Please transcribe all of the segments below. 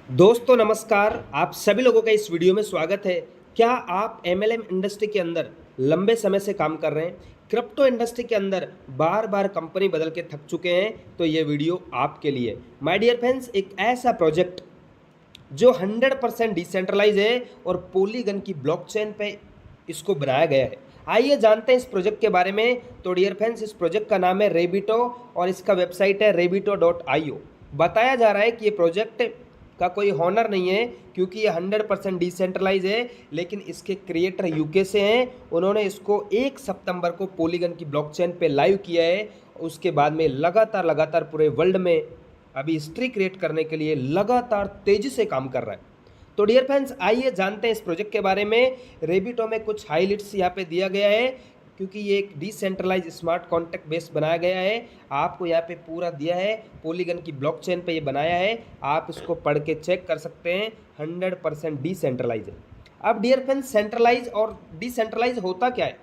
दोस्तों नमस्कार, आप सभी लोगों का इस वीडियो में स्वागत है। क्या आप एमएलएम इंडस्ट्री के अंदर लंबे समय से काम कर रहे हैं? क्रिप्टो इंडस्ट्री के अंदर बार बार कंपनी बदल के थक चुके हैं? तो ये वीडियो आपके लिए। माय डियर फ्रेंड्स, एक ऐसा प्रोजेक्ट जो 100% डिसेंट्रलाइज है और पॉलीगन की ब्लॉकचेन पे इसको बनाया गया है। आइए जानते हैं इस प्रोजेक्ट के बारे में। तो डियर फ्रेंड्स, इस प्रोजेक्ट का नाम है रेबिटो और इसका वेबसाइट है rebito.io। बताया जा रहा है कि ये प्रोजेक्ट का कोई हॉनर नहीं है क्योंकि ये 100% डिसेंट्रलाइज है, लेकिन इसके क्रिएटर यूके से हैं। उन्होंने इसको 1 सितंबर को पॉलीगन की ब्लॉकचेन पे लाइव किया है। उसके बाद में लगातार पूरे वर्ल्ड में अभी हिस्ट्री क्रिएट करने के लिए लगातार तेजी से काम कर रहा है। तो डियर फ्रेंड्स, आइए जानते हैं इस प्रोजेक्ट के बारे में। रेबिटो में कुछ हाईलाइट्स यहाँ पे दिया गया है क्योंकि ये एक डिसेंट्रलाइज स्मार्ट कॉन्ट्रैक्ट बेस्ड बनाया गया है। आपको यहाँ पे पूरा दिया है, पॉलीगन की ब्लॉकचेन पे ये बनाया है। आप इसको पढ़ के चेक कर सकते हैं, 100% डिसेंट्रलाइज है। अब डियर फ्रेंड्स, सेंट्रलाइज और डिसेंट्रलाइज होता क्या है?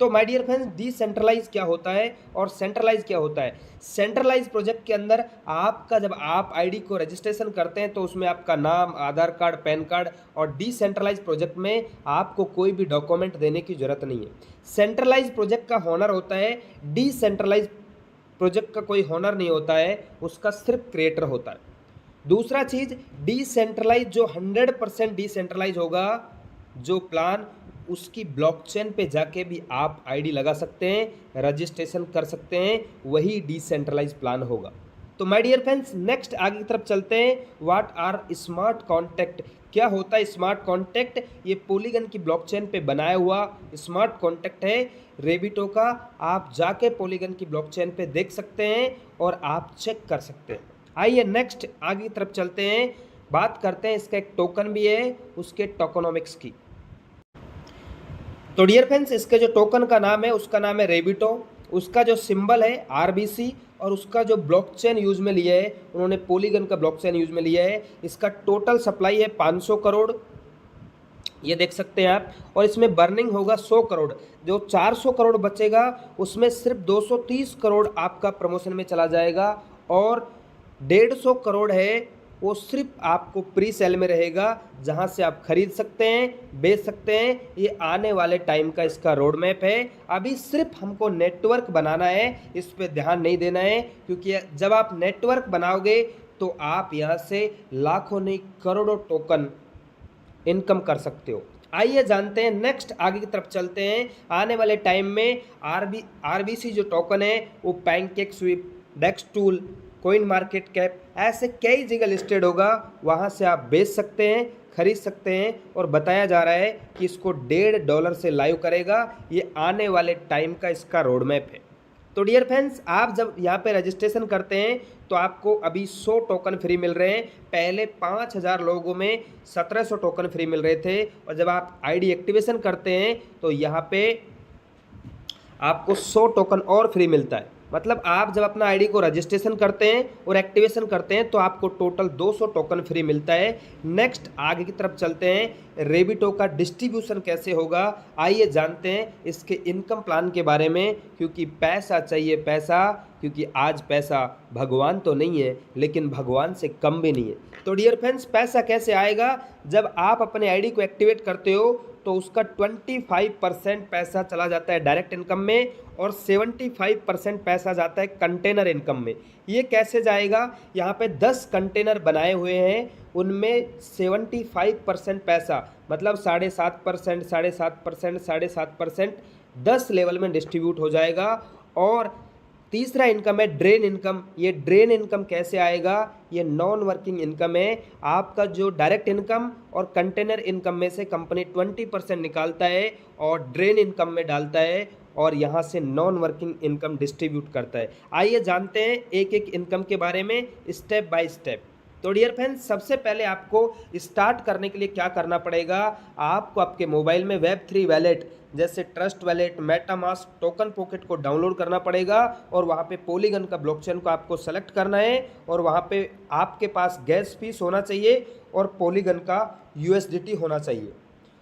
तो माय डियर फ्रेंड्स, डिसेंट्रलाइज क्या होता है और सेंट्रलाइज क्या होता है? सेंट्रलाइज प्रोजेक्ट के अंदर आपका जब आप आईडी को रजिस्ट्रेशन करते हैं तो उसमें आपका नाम, आधार कार्ड, पैन कार्ड, और डिसेंट्रलाइज प्रोजेक्ट में आपको कोई भी डॉक्यूमेंट देने की जरूरत नहीं है। सेंट्रलाइज प्रोजेक्ट का होनर होता है, डिसेंट्रलाइज प्रोजेक्ट का कोई होनर नहीं होता है, उसका सिर्फ क्रिएटर होता है। दूसरा चीज, डिसेंट्रलाइज जो 100% डिसेंट्रलाइज होगा जो प्लान, उसकी ब्लॉकचेन पे जाके भी आप आईडी लगा सकते हैं, रजिस्ट्रेशन कर सकते हैं, वही डिसेंट्रलाइज प्लान होगा। तो माय डियर फ्रेंड्स, नेक्स्ट आगे की तरफ चलते हैं। What are smart contract? क्या होता है स्मार्ट कॉन्ट्रैक्ट? ये पॉलीगन की ब्लॉकचेन पे बनाया हुआ स्मार्ट कॉन्ट्रैक्ट है रेबिटो का। आप जाके पॉलीगन की ब्लॉकचेन पे देख सकते हैं और आप चेक कर सकते हैं। आइए नेक्स्ट आगे की तरफ चलते हैं, बात करते हैं इसका एक टोकन भी है, उसके टोकनोमिक्स की। तो डियर फ्रेंड्स, इसके जो टोकन का नाम है उसका नाम है रेबिटो। उसका जो सिंबल है आरबीसी, और उसका जो ब्लॉकचेन यूज में लिया है उन्होंने पॉलीगन का ब्लॉकचेन यूज में लिया है। इसका टोटल सप्लाई है 500 करोड़, ये देख सकते हैं आप, और इसमें बर्निंग होगा 100 करोड़। जो 400 करोड़ बचेगा उसमें सिर्फ 230 करोड़ आपका प्रमोशन में चला जाएगा, और 150 करोड़ है वो सिर्फ आपको प्री सेल में रहेगा, जहां से आप खरीद सकते हैं, बेच सकते हैं। ये आने वाले टाइम का इसका रोड मैप है। अभी सिर्फ हमको नेटवर्क बनाना है, इस पर ध्यान नहीं देना है, क्योंकि जब आप नेटवर्क बनाओगे तो आप यहाँ से लाखों नहीं करोड़ों टोकन इनकम कर सकते हो। आइए जानते हैं, नेक्स्ट आगे की तरफ चलते हैं। आने वाले टाइम में आरबीसी जो टोकन है वो पैनकेक स्विप, डेक्स टूल, कोइन मार्केट कैप, ऐसे कई जगह लिस्टेड होगा। वहाँ से आप बेच सकते हैं, खरीद सकते हैं, और बताया जा रहा है कि इसको $1.5 से लाइव करेगा। ये आने वाले टाइम का इसका रोड मैप है। तो डियर फ्रेंड्स, आप जब यहाँ पे रजिस्ट्रेशन करते हैं तो आपको अभी 100 टोकन फ्री मिल रहे हैं। पहले 5000 लोगों में 1700 टोकन फ्री मिल रहे थे, और जब आप आईडी एक्टिवेशन करते हैं तो यहाँ पे आपको 100 टोकन और फ्री मिलता है। मतलब आप जब अपना आईडी को रजिस्ट्रेशन करते हैं और एक्टिवेशन करते हैं तो आपको टोटल 200 टोकन फ्री मिलता है। नेक्स्ट आगे की तरफ चलते हैं, रेबिटो का डिस्ट्रीब्यूशन कैसे होगा, आइए जानते हैं इसके इनकम प्लान के बारे में। क्योंकि पैसा चाहिए पैसा, क्योंकि आज पैसा भगवान तो नहीं है लेकिन भगवान से कम भी नहीं है। तो डियर फ्रेंड्स, पैसा कैसे आएगा? जब आप अपने आईडी को एक्टिवेट करते हो तो उसका 25% पैसा चला जाता है डायरेक्ट इनकम में, और 75% पैसा जाता है कंटेनर इनकम में। ये कैसे जाएगा? यहाँ पे 10 कंटेनर बनाए हुए हैं, उनमें 75% पैसा मतलब 7.5%, 7.5%, 7.5% 10 लेवल में डिस्ट्रीब्यूट हो जाएगा। और तीसरा इनकम है ड्रेन इनकम। ये ड्रेन इनकम कैसे आएगा? ये नॉन वर्किंग इनकम है। आपका जो डायरेक्ट इनकम और कंटेनर इनकम में से कंपनी 20% निकालता है और ड्रेन इनकम में डालता है, और यहाँ से नॉन वर्किंग इनकम डिस्ट्रीब्यूट करता है। आइए जानते हैं एक एक इनकम के बारे में स्टेप बाय स्टेप। तो डियर फ्रेंड्स, सबसे पहले आपको स्टार्ट करने के लिए क्या करना पड़ेगा? आपको आपके मोबाइल में Web3 वैलेट जैसे trust wallet, MetaMask, token pocket को डाउनलोड करना पड़ेगा, और वहाँ पे पॉलीगन का ब्लॉकचेन को आपको सेलेक्ट करना है, और वहाँ पे आपके पास गैस फीस होना चाहिए और पॉलीगन का USDT होना चाहिए।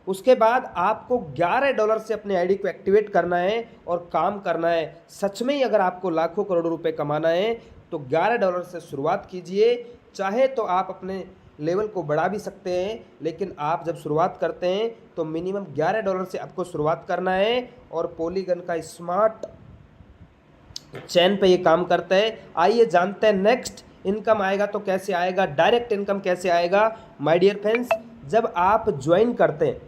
उसके बाद आपको $11 से अपने आईडी को एक्टिवेट करना है और काम करना है। सच में ही अगर आपको लाखों करोड़ों रुपए कमाना है तो $11 से शुरुआत कीजिए। चाहे तो आप अपने लेवल को बढ़ा भी सकते हैं, लेकिन आप जब शुरुआत करते हैं तो मिनिमम $11 से आपको शुरुआत करना है। और पॉलीगन का स्मार्ट चैन पे ये काम करता है। आइए जानते हैं नेक्स्ट इनकम आएगा तो कैसे आएगा, डायरेक्ट इनकम कैसे आएगा। माय डियर फ्रेंड्स, जब आप ज्वाइन करते हैं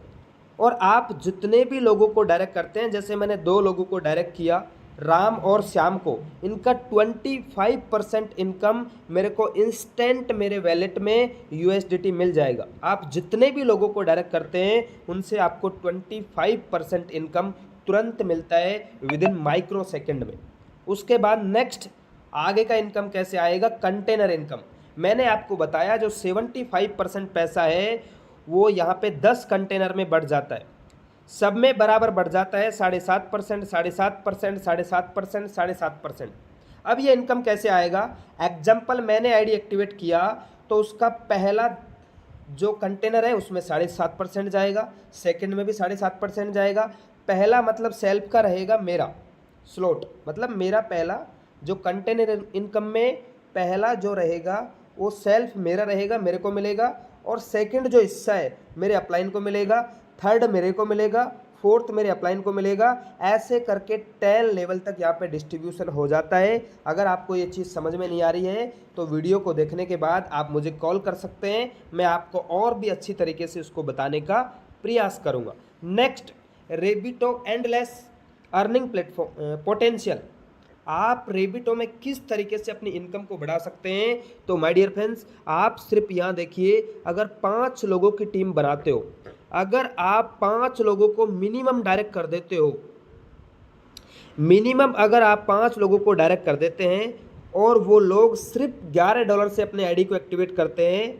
और आप जितने भी लोगों को डायरेक्ट करते हैं, जैसे मैंने 2 लोगों को डायरेक्ट किया, राम और श्याम को, इनका 25% इनकम मेरे को इंस्टेंट मेरे वैलेट में USDT मिल जाएगा। आप जितने भी लोगों को डायरेक्ट करते हैं उनसे आपको 25% इनकम तुरंत मिलता है विद इन माइक्रो सेकेंड में। उसके बाद नेक्स्ट आगे का इनकम कैसे आएगा, कंटेनर इनकम। मैंने आपको बताया जो 75% पैसा है वो यहाँ पे 10 कंटेनर में बढ़ जाता है, सब में बराबर बढ़ जाता है 7.5%, 7.5%, 7.5%, 7.5%। अब ये इनकम कैसे आएगा, एग्जाम्पल मैंने आईडी एक्टिवेट किया तो उसका पहला जो कंटेनर है उसमें 7.5% जाएगा, सेकंड में भी 7.5% जाएगा। पहला मतलब सेल्फ का रहेगा मेरा स्लॉट, मतलब मेरा पहला जो कंटेनर इनकम में पहला जो रहेगा वो सेल्फ मेरा रहेगा, मेरे को मिलेगा। और सेकंड जो हिस्सा है मेरे अपलाइन को मिलेगा, थर्ड मेरे को मिलेगा, फोर्थ मेरे अपलाइन को मिलेगा। ऐसे करके 10 लेवल तक यहाँ पे डिस्ट्रीब्यूशन हो जाता है। अगर आपको ये चीज़ समझ में नहीं आ रही है तो वीडियो को देखने के बाद आप मुझे कॉल कर सकते हैं, मैं आपको और भी अच्छी तरीके से उसको बताने का प्रयास करूँगा। Next, Rebito endless earning platform potential. आप रेबिटो में किस तरीके से अपनी इनकम को बढ़ा सकते हैं, तो माय डियर फ्रेंड्स आप सिर्फ यहाँ देखिए, अगर 5 लोगों की टीम बनाते हो, अगर आप 5 लोगों को मिनिमम डायरेक्ट कर देते हो, मिनिमम अगर आप 5 लोगों को डायरेक्ट कर देते हैं और वो लोग सिर्फ $11 से अपने आईडी को एक्टिवेट करते हैं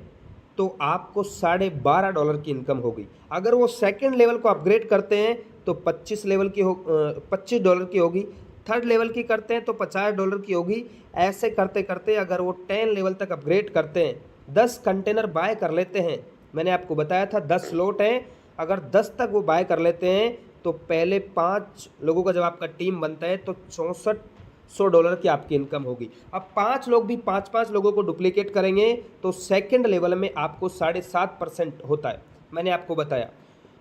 तो आपको $12.5 की इनकम होगी। अगर वो सेकंड लेवल को अपग्रेड करते हैं तो $25 की होगी, थर्ड लेवल की करते हैं तो $50 की होगी। ऐसे करते करते अगर वो 10 लेवल तक अपग्रेड करते हैं, 10 कंटेनर बाय कर लेते हैं, मैंने आपको बताया था 10 लोट हैं, अगर 10 तक वो बाय कर लेते हैं तो पहले 5 लोगों का जब आपका टीम बनता है तो $6400 की आपकी इनकम होगी। अब 5 लोग भी 5-5 लोगों को डुप्लीकेट करेंगे तो सेकंड लेवल में आपको 7.5% होता है, मैंने आपको बताया।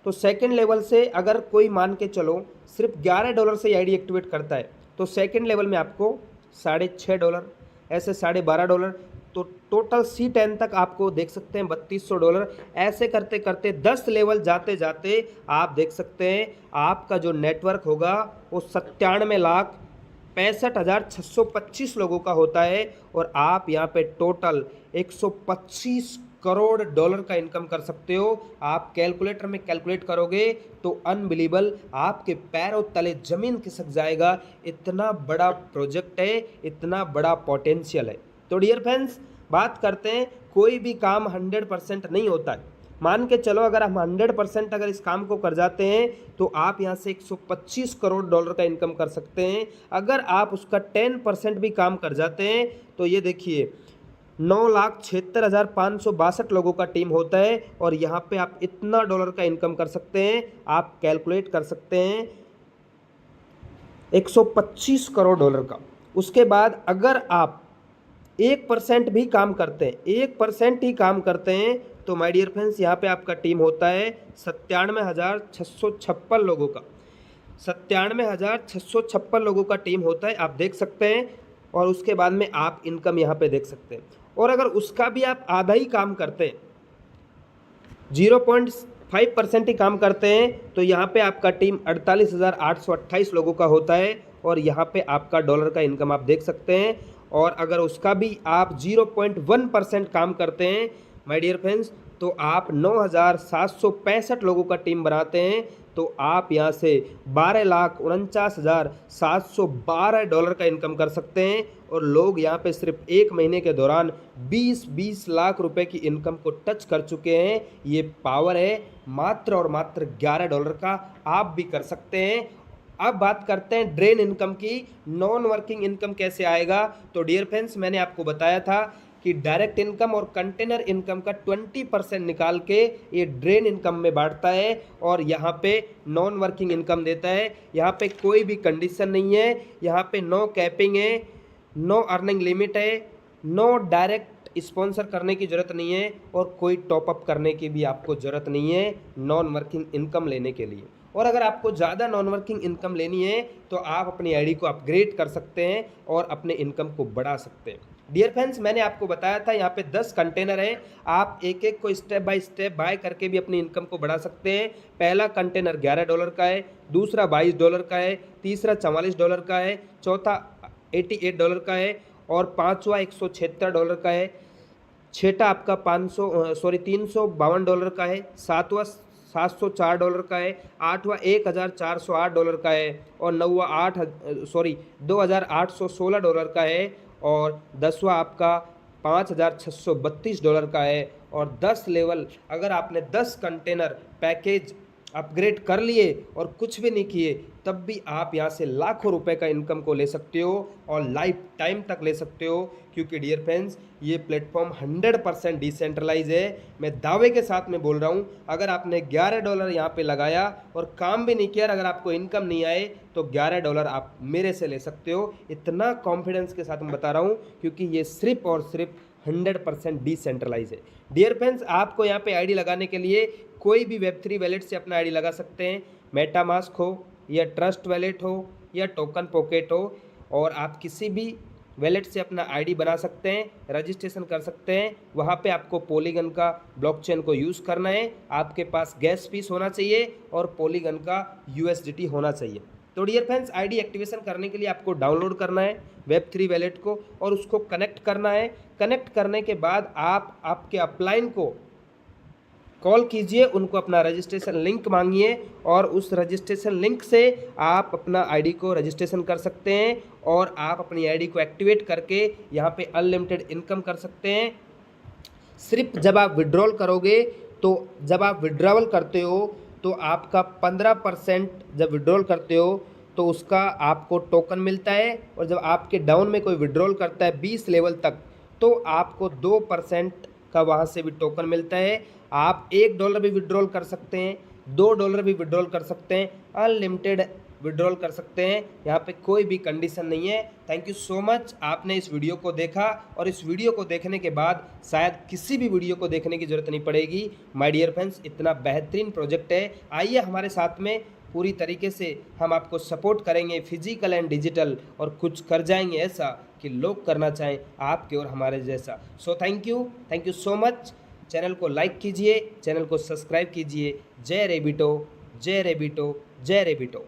तो सेकंड लेवल से अगर कोई मान के चलो सिर्फ $11 से आईडी एक्टिवेट करता है तो सेकंड लेवल में आपको $6.5, ऐसे $12.5, तो टोटल C10 तक आपको देख सकते हैं $3200। ऐसे करते करते 10 लेवल जाते जाते आप देख सकते हैं आपका जो नेटवर्क होगा वो 97,65,625 लोगों का होता है और आप यहाँ पे टोटल $125 करोड़ का इनकम कर सकते हो। आप कैलकुलेटर में कैलकुलेट करोगे तो अनबिलीवेबल, आपके पैरों तले जमीन खिसक जाएगा। इतना बड़ा प्रोजेक्ट है, इतना बड़ा पोटेंशियल है। तो डियर फ्रेंड्स बात करते हैं, कोई भी काम 100% नहीं होता है। मान के चलो अगर हम 100% अगर इस काम को कर जाते हैं तो आप यहाँ से $125 करोड़ का इनकम कर सकते हैं। अगर आप उसका 10% भी काम कर जाते हैं तो ये देखिए 9,76,562 लोगों का टीम होता है और यहाँ पे आप इतना डॉलर का इनकम कर सकते हैं। आप कैलकुलेट कर सकते हैं $125 करोड़ का। उसके बाद अगर आप 1% भी काम करते हैं, 1% ही काम करते हैं तो माय डियर फ्रेंड्स यहाँ पे आपका टीम होता है 97,656 लोगों का, 97,656 लोगों का टीम होता है, आप देख सकते हैं। और उसके बाद में आप इनकम यहाँ पे देख सकते हैं। और अगर उसका भी आप आधा ही काम करते हैं, 0.5% ही काम करते हैं तो यहाँ पे आपका टीम 48,828 लोगों का होता है और यहाँ पे आपका डॉलर का इनकम आप देख सकते हैं। और अगर उसका भी आप 0.1% काम करते हैं माय डियर फ्रेंड्स तो आप 9,765 लोगों का टीम बनाते हैं तो आप यहाँ से $12,49,712 का इनकम कर सकते हैं। और लोग यहाँ पे सिर्फ 1 महीने के दौरान 20 लाख रुपए की इनकम को टच कर चुके हैं। ये पावर है मात्र और मात्र $11 का, आप भी कर सकते हैं। अब बात करते हैं ड्रेन इनकम की, नॉन वर्किंग इनकम कैसे आएगा। तो डियर फ्रेंड्स मैंने आपको बताया था कि डायरेक्ट इनकम और कंटेनर इनकम का 20% निकाल के ये ड्रेन इनकम में बांटता है और यहाँ पे नॉन वर्किंग इनकम देता है। यहाँ पे कोई भी कंडीशन नहीं है, यहाँ पे नो कैपिंग है, नो अर्निंग लिमिट है, नो डायरेक्ट स्पॉन्सर करने की ज़रूरत नहीं है और कोई टॉपअप करने की भी आपको ज़रूरत नहीं है नॉन वर्किंग इनकम लेने के लिए। और अगर आपको ज़्यादा नॉन वर्किंग इनकम लेनी है तो आप अपनी आईडी को अपग्रेड कर सकते हैं और अपने इनकम को बढ़ा सकते हैं। डियर फ्रेंड्स, मैंने आपको बताया था यहाँ पे 10 कंटेनर हैं, आप एक एक को स्टेप बाय स्टेप बाय करके भी अपनी इनकम को बढ़ा सकते हैं। पहला कंटेनर $11 का है, दूसरा $22 का है, तीसरा $44 का है, चौथा $88 का है और पाँचवा $176 का है, छठा आपका $352 का है, सातवां $704 का है, आठवां $1408 का है और नौवां $2816 का है और 10वां आपका $5632 का है। और 10 लेवल अगर आपने 10 कंटेनर पैकेज अपग्रेड कर लिए और कुछ भी नहीं किए तब भी आप यहाँ से लाखों रुपए का इनकम को ले सकते हो और लाइफ टाइम तक ले सकते हो, क्योंकि डियर फ्रेंड्स ये प्लेटफॉर्म 100% डिसेंट्रलाइज है। मैं दावे के साथ में बोल रहा हूँ, अगर आपने $11 यहाँ पे लगाया और काम भी नहीं किया, अगर आपको इनकम नहीं आए तो $11 आप मेरे से ले सकते हो। इतना कॉन्फिडेंस के साथ मैं बता रहा हूँ क्योंकि ये सिर्फ और सिर्फ 100% डिसेंट्रलाइज है। डियर फ्रेंड्स, आपको यहाँ पे आईडी लगाने के लिए कोई भी वेब3 वैलेट से अपना आईडी लगा सकते हैं, मेटामास्क हो या ट्रस्ट वैलेट हो या टोकन पॉकेट हो, और आप किसी भी वैलेट से अपना आईडी बना सकते हैं, रजिस्ट्रेशन कर सकते हैं। वहाँ पे आपको पॉलीगन का ब्लॉकचेन को यूज़ करना है, आपके पास गैस फीस होना चाहिए और पॉलीगन का USDT होना चाहिए। तो डियर फ्रेंड्स, आईडी एक्टिवेशन करने के लिए आपको डाउनलोड करना है वेब3 वैलेट को और उसको कनेक्ट करना है। कनेक्ट करने के बाद आप आपके अपलाइन को कॉल कीजिए, उनको अपना रजिस्ट्रेशन लिंक मांगिए और उस रजिस्ट्रेशन लिंक से आप अपना आईडी को रजिस्ट्रेशन कर सकते हैं और आप अपनी आईडी को एक्टिवेट करके यहाँ पे अनलिमिटेड इनकम कर सकते हैं। सिर्फ जब आप विड्रॉल करोगे, तो जब आप विड्रॉल करते हो तो आपका 15% जब विड्रॉल करते हो तो उसका आपको टोकन मिलता है, और जब आपके डाउन में कोई विड्रॉल करता है 20 लेवल तक तो आपको 2% का वहाँ से भी टोकन मिलता है। आप $1 भी विड्रॉल कर सकते हैं, $2 भी विड्रॉल कर सकते हैं, अनलिमिटेड विड्रॉल कर सकते हैं, यहाँ पे कोई भी कंडीशन नहीं है। थैंक यू सो मच, आपने इस वीडियो को देखा और इस वीडियो को देखने के बाद शायद किसी भी वीडियो को देखने की ज़रूरत नहीं पड़ेगी। माय डियर फ्रेंड्स, इतना बेहतरीन प्रोजेक्ट है, आइए हमारे साथ में पूरी तरीके से हम आपको सपोर्ट करेंगे फिजिकल एंड डिजिटल, और कुछ कर जाएंगे ऐसा कि लोग करना चाहें आपके और हमारे जैसा। So thank you so much. Channel को लाइक कीजिए, चैनल को सब्सक्राइब कीजिए। जय रेबिटो, जय रेबिटो, जय रेबिटो।